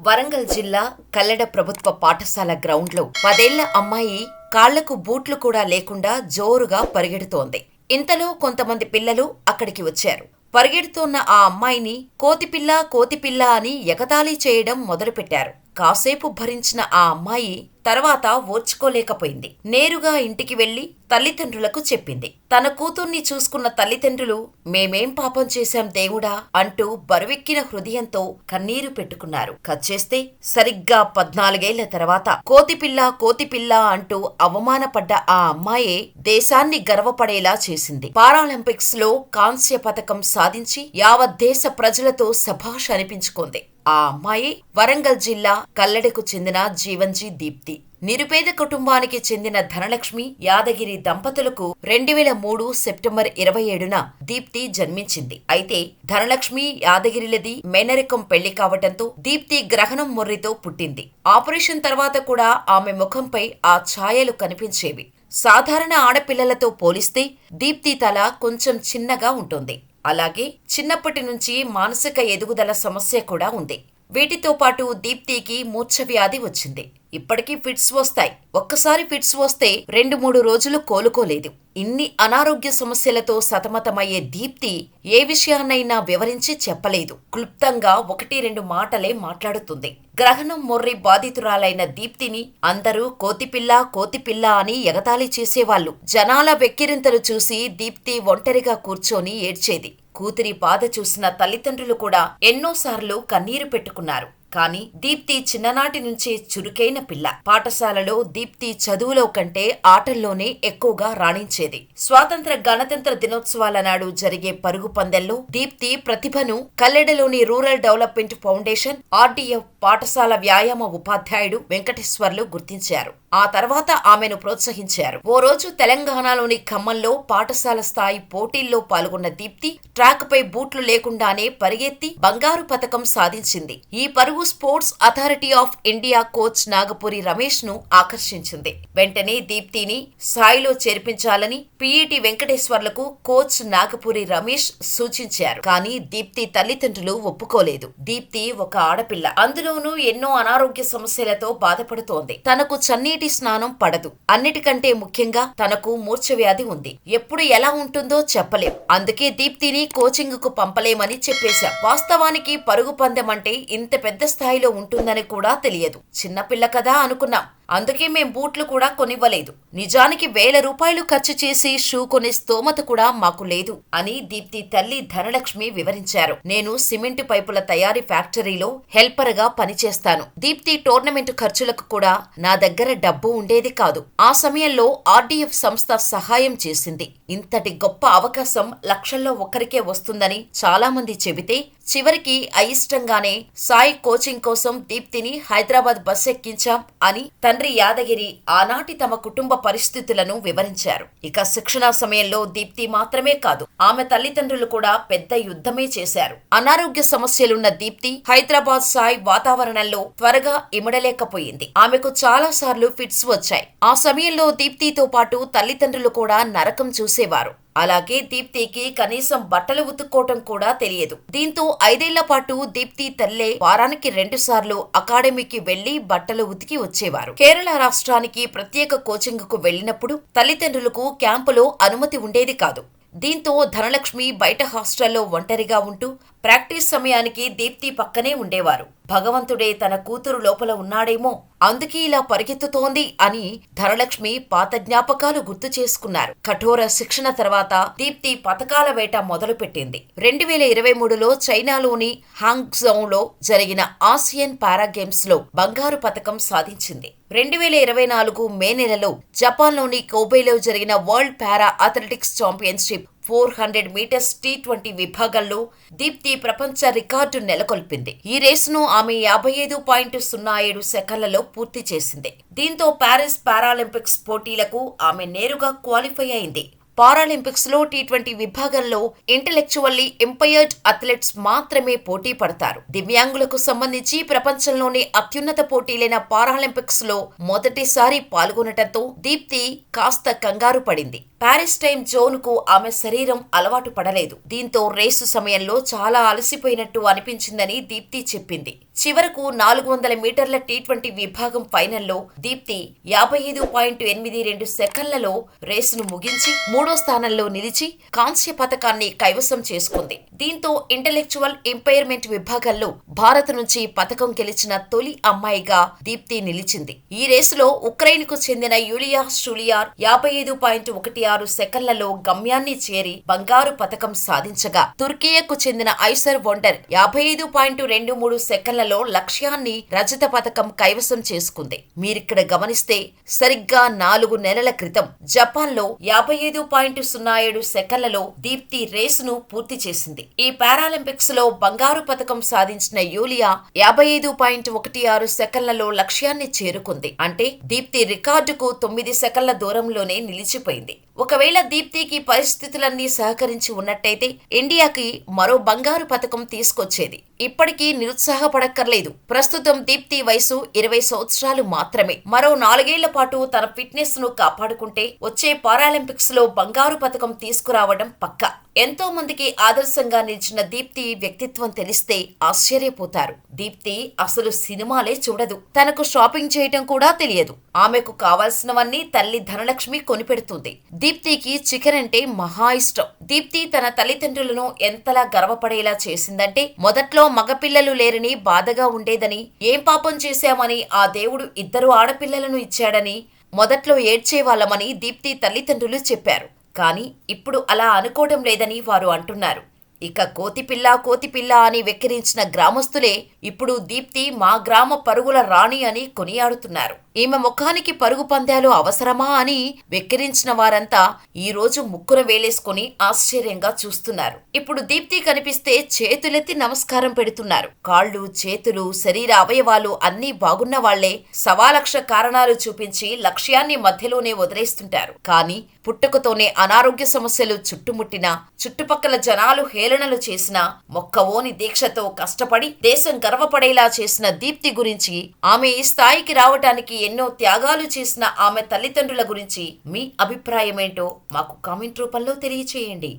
వరంగల్ జిల్లా కల్లెడ ప్రభుత్వ పాఠశాల గ్రౌండ్లో 10ఏళ్ల అమ్మాయి కాళ్లకు బూట్లు కూడా లేకుండా జోరుగా పరిగెడుతోంది. ఇంతలో కొంతమంది పిల్లలు అక్కడికి వచ్చారు. పరిగెడుతోన్న ఆ అమ్మాయిని కోతిపిల్ల కోతిపిల్ల అని ఎగతాళి చేయడం మొదలుపెట్టారు. కాసేపు భరించిన ఆ అమ్మాయి తర్వాత ఓర్చుకోలేకపోయింది. నేరుగా ఇంటికి వెళ్లి తల్లిదండ్రులకు చెప్పింది. తన కూతుర్ని చూసుకున్న తల్లిదండ్రులు మేమేం పాపం చేశాం దేవుడా అంటూ బరువెక్కిన హృదయంతో కన్నీరు పెట్టుకున్నారు. కచ్చేస్తే సరిగ్గా 14 ఏళ్ల తర్వాత కోతిపిల్ల కోతిపిల్ల అంటూ అవమానపడ్డ ఆ అమ్మాయే దేశాన్ని గర్వపడేలా చేసింది. పారాలింపిక్స్ లో కాంస్య పతకం సాధించి యావత్ దేశ ప్రజలతో శభాష్ అనిపించుకుంది. ఆ అమ్మాయి వరంగల్ జిల్లా కల్లెడకు చెందిన జీవన్జీ దీప్తి. నిరుపేద కుటుంబానికి చెందిన ధనలక్ష్మి యాదగిరి దంపతులకు 2003 సెప్టెంబర్ 27న దీప్తి జన్మించింది. అయితే ధనలక్ష్మి యాదగిరిలది మేనరికం పెళ్లి కావటంతో దీప్తి గ్రహణం మొర్రితో పుట్టింది. ఆపరేషన్ తర్వాత కూడా ఆమె ముఖంపై ఆ ఛాయలు కనిపించేవి. సాధారణ ఆడపిల్లలతో పోలిస్తే దీప్తి తల కొంచెం చిన్నగా ఉంటుంది. అలాగే చిన్నప్పటి నుంచి మానసిక ఎదుగుదల సమస్య కూడా ఉంది. వీటితో పాటు దీప్తికి మూర్ఛవ్యాధి వచ్చింది. ఇప్పటికీ ఫిట్స్ వస్తాయి. ఒక్కసారి ఫిట్స్ వస్తే 2-3 రోజులు కోలుకోలేదు. ఇన్ని అనారోగ్య సమస్యలతో సతమతమయ్యే దీప్తి ఏ విషయాన్నైనా వివరించి చెప్పలేదు. క్లుప్తంగా 1-2 మాటలే మాట్లాడుతుంది. గ్రహణం మొర్రి బాధితురాలైన దీప్తిని అందరూ కోతిపిల్ల కోతిపిల్ల అని ఎగతాళి చేసేవాళ్లు. జనాల వెక్కిరింతలు చూసి దీప్తి ఒంటరిగా కూర్చొని ఏడ్చేది. కూతురి బాధ చూసిన తల్లిదండ్రులు కూడా ఎన్నోసార్లు కన్నీరు పెట్టుకున్నారు. కానీ దీప్తి చిన్ననాటి నుంచే చురుకైన పిల్ల. పాఠశాలలో దీప్తి చదువులో కంటే ఆటల్లోనే ఎక్కువగా రాణించేది. స్వాతంత్ర గణతంత్ర దినోత్సవాల నాడు జరిగే పరుగు పందెంలో దీప్తి ప్రతిభను కల్లెడలోని రూరల్ డెవలప్మెంట్ ఫౌండేషన్ ఆర్డీఎఫ్ పాఠశాల వ్యాయామ ఉపాధ్యాయుడు వెంకటేశ్వర్లు గుర్తించారు. ఆ తర్వాత ఆమెను ప్రోత్సహించారు. ఓ రోజు తెలంగాణలోని ఖమ్మంలో పాఠశాల స్థాయి పోటీల్లో పాల్గొన్న దీప్తి ట్రాక్ పై బూట్లు లేకుండానే పరిగెత్తి బంగారు పతకం సాధించింది. ఈ పరుగు sports authority of India coach Nagapuri Ramesh ను ఆకర్షించింది. వెంటనే దీప్తిని స్థాయిలో చేర్పించాలని పీఈటీ వెంకటేశ్వర్లకు కోచ్ నాగపురి రమేష్ సూచించారు. కానీ దీప్తి తల్లిదండ్రులు ఒప్పుకోలేదు. దీప్తి ఒక ఆడపిల్ల, అందులోనూ ఎన్నో అనారోగ్య సమస్యలతో బాధపడుతోంది. తనకు చన్నీటి స్నానం పడదు. అన్నిటికంటే ముఖ్యంగా తనకు మూర్ఛవ్యాధి ఉంది. ఎప్పుడు ఎలా ఉంటుందో చెప్పలేం. అందుకే దీప్తిని కోచింగ్ కు పంపలేమని చెప్పేశాం. వాస్తవానికి పరుగు పందెం అంటే ఇంత పెద్ద స్థాయిలో ఉంటుందని కూడా తెలియదు. చిన్నపిల్ల కదా అనుకున్నాం. అందుకే మేం బూట్లు కూడా కొనివ్వలేదు. నిజానికి 1000 రూపాయలు ఖర్చు చేసి షూ కొనే స్తోమత కూడా మాకు లేదు అని దీప్తి తల్లి ధనలక్ష్మి వివరించారు. నేను సిమెంట్ పైపుల తయారీ ఫ్యాక్టరీలో హెల్పర్ గా పనిచేస్తాను. దీప్తి టోర్నమెంట్ ఖర్చులకు కూడా నా దగ్గర డబ్బు ఉండేది కాదు. ఆ సమయంలో ఆర్డీఎఫ్ సంస్థ సహాయం చేసింది. ఇంతటి గొప్ప అవకాశం లక్షల్లో ఒక్కరికే వస్తుందని చాలా మంది చెబితే చివరికి అయిష్టంగానే సాయి కోచింగ్ కోసం దీప్తిని హైదరాబాద్ బస్ ఎక్కించాం అని తండ్రి యాదగిరి ఆనాటి తమ కుటుంబ పరిస్థితులను వివరించారు. ఇక శిక్షణా సమయంలో దీప్తి మాత్రమే కాదు, ఆమె తల్లిదండ్రులు కూడా పెద్ద యుద్ధమే చేశారు. అనారోగ్య సమస్యలున్న దీప్తి హైదరాబాద్ సాయి వాతావరణంలో త్వరగా ఇమడలేకపోయింది. ఆమెకు చాలా సార్లు ఫిట్స్ వచ్చాయి. ఆ సమయంలో దీప్తితో పాటు తల్లిదండ్రులు కూడా నరకం చూసేవారు. అలాగే దీప్తికి కనీసం బట్టలు ఉతుక్కోవటం కూడా తెలియదు. దీంతో 5 ఏళ్ల పాటు దీప్తి తల్లే వారానికి 2 సార్లు అకాడమీకి వెళ్లి బట్టలు ఉతికి వచ్చేవారు. కేరళ రాష్ట్రానికి ప్రత్యేక కోచింగ్ కు వెళ్లినప్పుడు తల్లిదండ్రులకు క్యాంపులో అనుమతి ఉండేది కాదు. దీంతో ధనలక్ష్మి బయట హాస్టల్లో ఒంటరిగా ఉంటూ ప్రాక్టీస్ సమయానికి దీప్తి పక్కనే ఉండేవారు. భగవంతుడే తన కూతురు లోపల ఉన్నాడేమో, అందుకే ఇలా పరిగెత్తుతోంది అని ధనలక్ష్మి పాత జ్ఞాపకాలు గుర్తు చేసుకున్నారు. కఠోర శిక్షణ తర్వాత దీప్తి పతకాల వేట మొదలుపెట్టింది. 2023లో చైనాలోని హాంగ్జౌలో జరిగిన ఆసియన్ పారా గేమ్స్ లో బంగారు పతకం సాధించింది. 2024 మే నెలలో జపాన్లోని కోబేలో జరిగిన world para athletics championship 400 meters T20 విభాగంలో దీప్తి ప్రపంచ రికార్డు నెలకొల్పింది. ఈ రేసును ఆమె 55.07 సెకన్లలో పూర్తి చేసింది. దీంతో పారిస్ పారాలింపిక్స్ పోటీలకు ఆమె నేరుగా క్వాలిఫై అయింది. పారాలింపిక్స్ లో T20 విభాగంలో ఇంటెలెక్చువల్లీ ఇంపైర్డ్ అథ్లెట్స్ మాత్రమే పోటీ పడతారు. దివ్యాంగులకు సంబంధించి ప్రపంచంలోనే అత్యున్నత పోటీలైన పారాలింపిక్స్ లో మొదటిసారి పాల్గొనటంతో దీప్తి కాస్త కంగారు పడింది. పారిస్ టైమ్ జోన్ కు ఆమె శరీరం అలవాటు పడలేదు. దీంతో రేసు సమయంలో చాలా అలసిపోయినట్టు అనిపించిందని దీప్తి చెప్పింది. చివరకు 400 మీటర్ల T20 విభాగం ఫైనల్లో దీప్తి 55.82 సెకన్లలో రేసును ముగించి 3వ స్థానంలో నిలిచి కాంస్య పతకాన్ని కైవసం చేసుకుంది. దీంతో ఇంటెలెక్చువల్ ఇంపైర్మెంట్ విభాగంలో భారత్ నుంచి పతకం గెలిచిన తొలి అమ్మాయిగా దీప్తి నిలిచింది. ఈ రేసులో ఉక్రెయిన్ కు చెందిన యూలియా షులియార్ 55.16 సెకన్లలో గమ్యాన్ని చేరి బంగారు పతకం సాధించగా, తుర్కియకు చెందిన ఐసర్ వండర్ 55.23 సెకన్లలో లక్ష్యాన్ని రజత పతకం కైవసం చేసుకుంది. మీరిక్కడ గమనిస్తే సరిగ్గా 4 నెలల క్రితం జపాన్లో 55.07 సెకన్లలో దీప్తి రేసును పూర్తి చేసింది. ఈ పారాలింపిక్స్ లో బంగారు పతకం సాధించిన యూలియా 55.16 సెకన్లలో లక్ష్యాన్ని చేరుకుంది. అంటే దీప్తి రికార్డుకు 9 సెకన్ల దూరంలోనే నిలిచిపోయింది. ఒకవేళ దీప్తికి పరిస్థితులన్నీ సహకరించి ఉన్నట్టయితే ఇండియాకి మరో బంగారు పతకం తీసుకొచ్చేది. ఇప్పటికీ నిరుత్సాహపడక్కర్లేదు. ప్రస్తుతం దీప్తి వయసు 20 సంవత్సరాలు మాత్రమే. మరో 4 ఏళ్ల పాటు తన ఫిట్నెస్ ను కాపాడుకుంటే వచ్చే పారాలింపిక్స్ లో బంగారు పతకం తీసుకురావడం పక్కా. ఎంతో మందికి ఆదర్శంగా నిలిచిన దీప్తి వ్యక్తిత్వం తెలిస్తే ఆశ్చర్యపోతారు. దీప్తి అసలు సినిమాలే చూడదు. తనకు షాపింగ్ చేయటం కూడా తెలియదు. ఆమెకు కావాల్సినవన్నీ తల్లి ధనలక్ష్మి కొనిపెడుతుంది. దీప్తికి చికెన్ అంటే మహా ఇష్టం. దీప్తి తన తల్లిదండ్రులను ఎంతలా గర్వపడేలా చేసిందంటే, మొదట్లో మగపిల్లలు లేరని బాధగా ఉండేదని, ఏం పాపం చేశామని ఆ దేవుడు 2 ఆడపిల్లలను ఇచ్చాడని మొదట్లో ఏడ్చేవాళ్లమని దీప్తి తల్లిదండ్రులు చెప్పారు. కానీ ఇప్పుడు అలా అనుకోవడం లేదని వారు అంటున్నారు. ఇక కోతిపిల్ల అని వెక్కిరించిన గ్రామస్తులే ఇప్పుడు దీప్తి మా గ్రామ పరుగుల రాణి అని కొనియాడుతున్నారు. ఈమె ముఖానికి పరుగు పందాలు అవసరమా అని వెక్కిరించిన వారంతా ఈ రోజు ముక్కున వేలేసుకుని ఆశ్చర్యంగా చూస్తున్నారు. ఇప్పుడు దీప్తి కనిపిస్తే చేతులెత్తి నమస్కారం పెడుతున్నారు. కాళ్ళు, చేతులు, శరీర అవయవాలు అన్నీ బాగున్న వాళ్లే 1,00,000 కారణాలు చూపించి లక్ష్యాన్ని మధ్యలోనే వదిలేస్తుంటారు. కానీ పుట్టుకతోనే అనారోగ్య సమస్యలు చుట్టుముట్టినా, చుట్టుపక్కల జనాలు హేళనలు చేసినా, మొక్కవోని దీక్షతో కష్టపడి దేశం గర్వపడేలా చేసిన దీప్తి గురించి, ఆమె ఈ స్థాయికి రావటానికి ఎన్నో త్యాగాలు చేసిన ఆమె తల్లిదండ్రుల గురించి మీ అభిప్రాయమేంటో మాకు కామెంట్ రూపంలో తెలియచేయండి.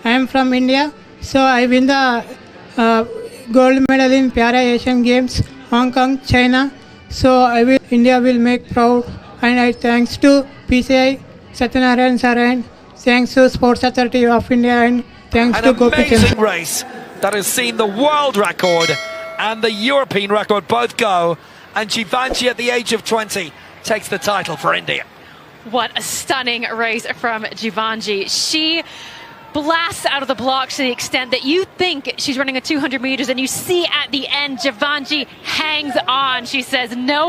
I am from India, so I win the gold medal in Para Asian Games, Hong Kong, China. So India will make proud, and I thanks to PCI, Satyanarayan sir, and thanks to Sports Authority of India, and thanks to Gopi Chandra. An amazing race that has seen the world record and the European record both go, and Givenchy at the age of 20 takes the title for India. What a stunning race from Givenchy. She blasts out of the blocks to the extent that you think she's running a 200 meters, and you see at the end Givenchy hangs on. She says, no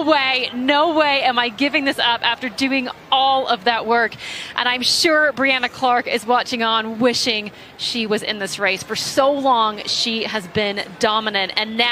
way am I giving this up after doing all of that work. And I'm sure Brianna Clark is watching on, wishing she was in this race. For so long she has been dominant, and now